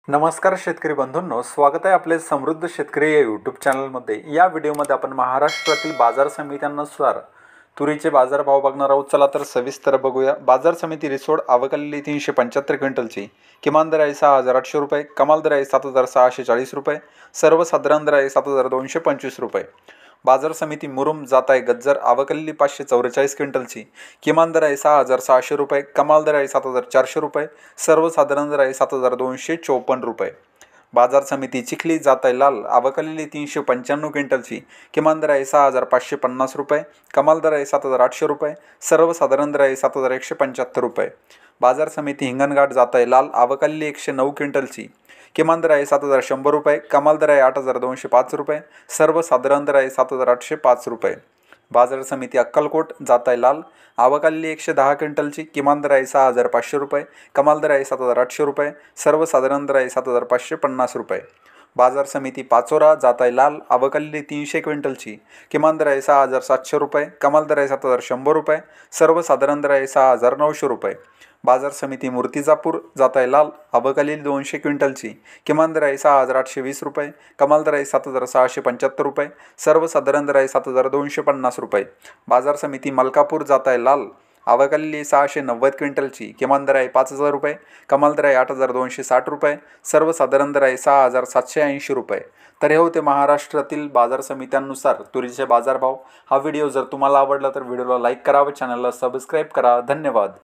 नमस्कार शेतकरी बंधूंनो, स्वागत आहे आपले समृद्ध शेतकरी या यूट्यूब चॅनलमध्ये। या व्हिडिओमध्ये आपण महाराष्ट्रातील बाजार समित्यांनुसार तुरीचे बाजारभाव बघणार आहोत। चला तर सविस्तर बघूया। बाजार समिती रिसोड आवकलेली 375 क्विंटलची किमान दर आहे 6,800 रुपये, कमाल दर आहे 7,640 रुपये, सर्वसाधारण दर आहे 7,225 रुपये। बाजार समिती मुरुम जात आहे गज्जर आवकलेली 544 क्विंटलची किमान दर आहे 6,600 रुपये, कमाल दर आहे 7,400 रुपये, सर्वसाधारण दर आहे 7,254 रुपये। बाजार समिती चिखली जात आहे लाल आवकलेली 395 क्विंटलची किमान दर आहे 6,550 रुपये, कमाल दर आहे 7,800 रुपये, सर्वसाधारण दर आहे 7,175 रुपये। बाजार समिती हिंगणघाट जात आहे लाल आवकलेली 109 क्विंटलची किमान दर आहे 7,100 रुपये, कमाल दर आहे 8,205 रुपये, सर्वसाधारण दर आहे 7,805 रुपये। बाजार समिती अक्कलकोट जात आहे लाल आवकलेली 110 क्विंटलची किमान दर आहे 6,500 रुपये, कमाल दर आहे 7,800 रुपये, सर्वसाधारण दर आहे 7,550 रुपये। बाजार समिती पाचोरा जात आहे लाल आवकलेली 300 क्विंटलची किमान दर आहे 6,700 रुपये, कमाल दर आहे 7,100 रुपये, सर्वसाधारण दर आहे 6,900 रुपये। बाजार समिती मूर्तिजापूर जात आहे लाल आवकलेली 200 क्विंटलची किमान दर आहे 6,820 रुपये, कमाल दर आहे 7,675 रुपये, सर्वसाधारण दर आहे 7,250 रुपये। बाजार समिती मलकापूर जात आहे लाल आवकलेली 690 क्विंटलची किमान दर आहे 5,000 रुपये, कमाल दर आहे 8,260 रुपये, सर्वसाधारण दर आहे 6,780 रुपये। तर हे होते महाराष्ट्रातील बाजार समित्यांनुसार तुरीचे बाजारभाव। हा व्हिडिओ जर तुम्हाला आवडला तर व्हिडिओला लाईक करा व चॅनलला सबस्क्राईब करा। धन्यवाद।